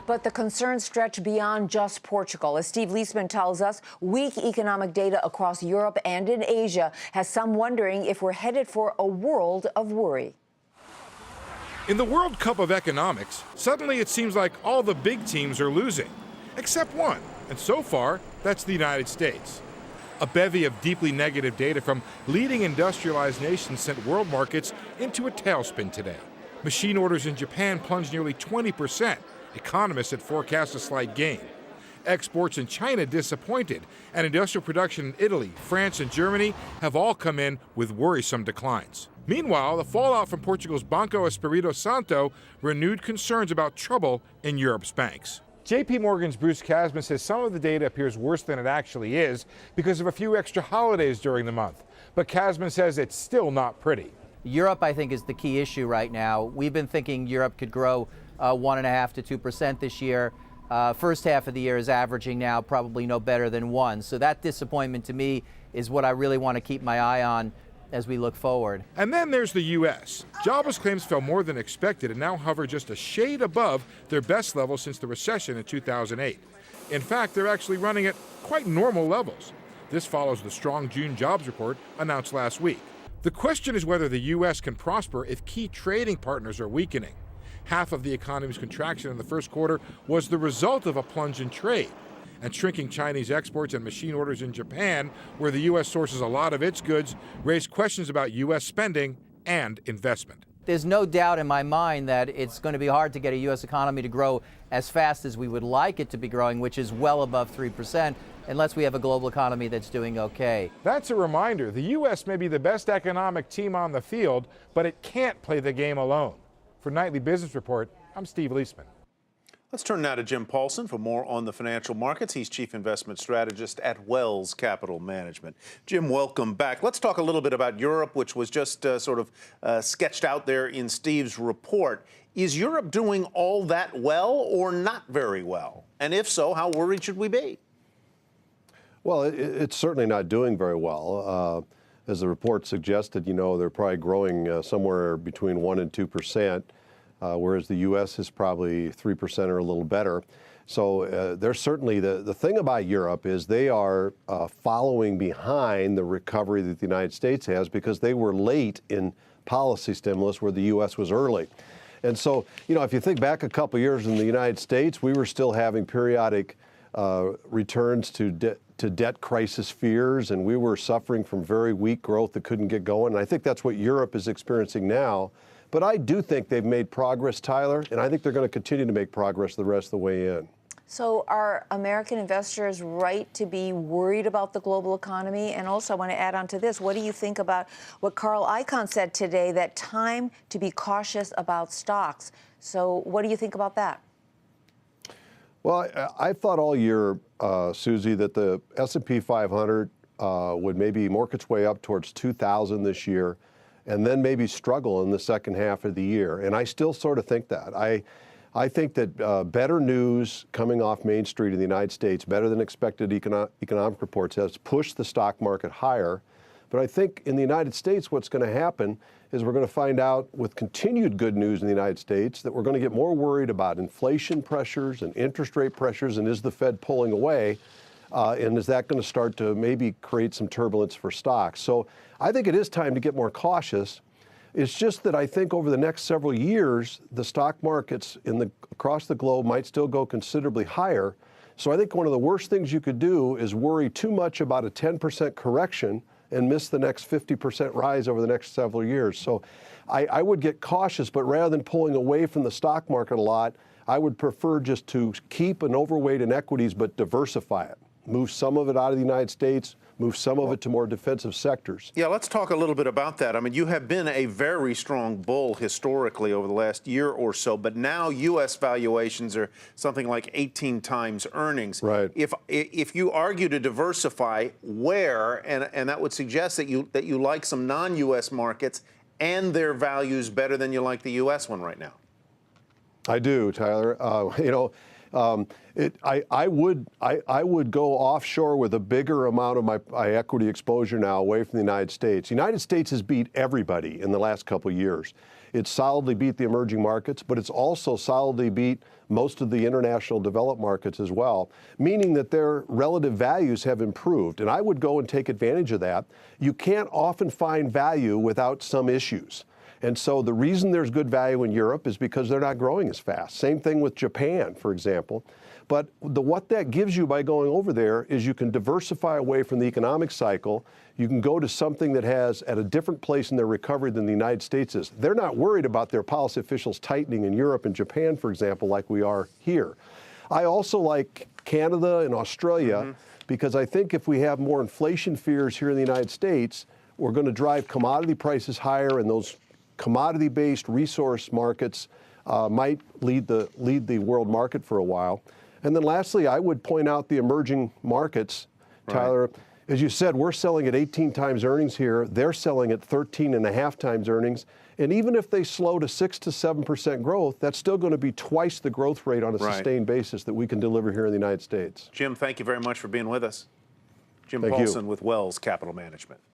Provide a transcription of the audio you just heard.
But the concerns stretch beyond just Portugal. As Steve Leisman tells us, weak economic data across Europe and in Asia has some wondering if we're headed for a world of worry. In the World Cup of economics, suddenly it seems like all the big teams are losing, except one, and so far, that's the United States. A bevy of deeply negative data from leading industrialized nations sent world markets into a tailspin today. Machine orders in Japan plunged nearly 20%. Economists had forecast a slight gain. Exports in China disappointed, and industrial production in Italy, France, and Germany have all come in with worrisome declines. Meanwhile, the fallout from Portugal's Banco Espírito Santo renewed concerns about trouble in Europe's banks. JP Morgan's Bruce Kasman says some of the data appears worse than it actually is because of a few extra holidays during the month. But Kasman says it's still not pretty. Europe, I think, is the key issue right now. We've been thinking Europe could grow 1.5% to 2% this year. First half of the year is averaging now probably no better than 1. So that disappointment to me is what I really want to keep my eye on as we look forward. And then there's the U.S. Jobless claims fell more than expected and now hover just a shade above their best level since the recession in 2008. In fact, they're actually running at quite normal levels. This follows the strong June jobs report announced last week. The question is whether the U.S. can prosper if key trading partners are weakening. Half of the economy's contraction in the first quarter was the result of a plunge in trade. And shrinking Chinese exports and machine orders in Japan, where the U.S. sources a lot of its goods, raised questions about U.S. spending and investment. There's no doubt in my mind that it's going to be hard to get a U.S. economy to grow as fast as we would like it to be growing, which is well above 3%, unless we have a global economy that's doing okay. That's a reminder. The U.S. may be the best economic team on the field, but it can't play the game alone. For Nightly Business Report, I'm Steve Leisman. Let's turn now to Jim Paulson for more on the financial markets. He's Chief Investment Strategist at Wells Capital Management. Jim, welcome back. Let's talk a little bit about Europe, which was just sketched out there in Steve's report. Is Europe doing all that well or not very well? And if so, how worried should we be? Well, it's certainly not doing very well. As the report suggested, they're probably growing somewhere between 1% and 2%. Whereas the U.S. is probably 3% or a little better. So there's certainly the thing about Europe is they are following behind the recovery that the United States has because they were late in policy stimulus where the U.S. was early. And so, if you think back a couple of years in the United States, we were still having periodic returns to debt crisis fears, and we were suffering from very weak growth that couldn't get going. And I think that's what Europe is experiencing now. But I do think they've made progress, Tyler, and I think they're going to continue to make progress the rest of the way in. So are American investors right to be worried about the global economy? And also I want to add on to this, what do you think about what Carl Icahn said today, that time to be cautious about stocks? So what do you think about that? Well, I thought all year, Susie, that the S&P 500 would maybe work its way up towards 2,000 this year, and then maybe struggle in the second half of the year. And I still sort of think that. I think that better news coming off Main Street in the United States, better than expected economic reports, has pushed the stock market higher. But I think in the United States, what's going to happen is we're going to find out with continued good news in the United States that we're going to get more worried about inflation pressures and interest rate pressures, and is the Fed pulling away? And is that going to start to maybe create some turbulence for stocks? So I think it is time to get more cautious. It's just that I think over the next several years, the stock markets across the globe might still go considerably higher. So I think one of the worst things you could do is worry too much about a 10% correction and miss the next 50% rise over the next several years. So I would get cautious, but rather than pulling away from the stock market a lot, I would prefer just to keep an overweight in equities, but diversify it. Move some of it out of the United States, move some of it to more defensive sectors. Yeah, let's talk a little bit about that. I mean, you have been a very strong bull historically over the last year or so, but now U.S. valuations are something like 18 times earnings. Right. If you argue to diversify, where, and that would suggest that you like some non-U.S. markets and their values better than you like the U.S. one right now. I do, Tyler. I would go offshore with a bigger amount of my equity exposure now away from the United States. The United States has beat everybody in the last couple of years. It's solidly beat the emerging markets, but it's also solidly beat most of the international developed markets as well, meaning that their relative values have improved. And I would go and take advantage of that. You can't often find value without some issues. And so the reason there's good value in Europe is because they're not growing as fast. Same thing with Japan, for example. But what that gives you by going over there is you can diversify away from the economic cycle. You can go to something that has at a different place in their recovery than the United States is. They're not worried about their policy officials tightening in Europe and Japan, for example, like we are here. I also like Canada and Australia because I think if we have more inflation fears here in the United States, we're going to drive commodity prices higher, and those commodity-based resource markets might lead the world market for a while. And then lastly, I would point out the emerging markets, Tyler. Right. As you said, we're selling at 18 times earnings here. They're selling at 13.5 times earnings. And even if they slow to 6 to 7% growth, that's still going to be twice the growth rate on a sustained basis that we can deliver here in the United States. Jim, thank you very much for being with us. Jim Thank Paulson you. with Wells Capital Management.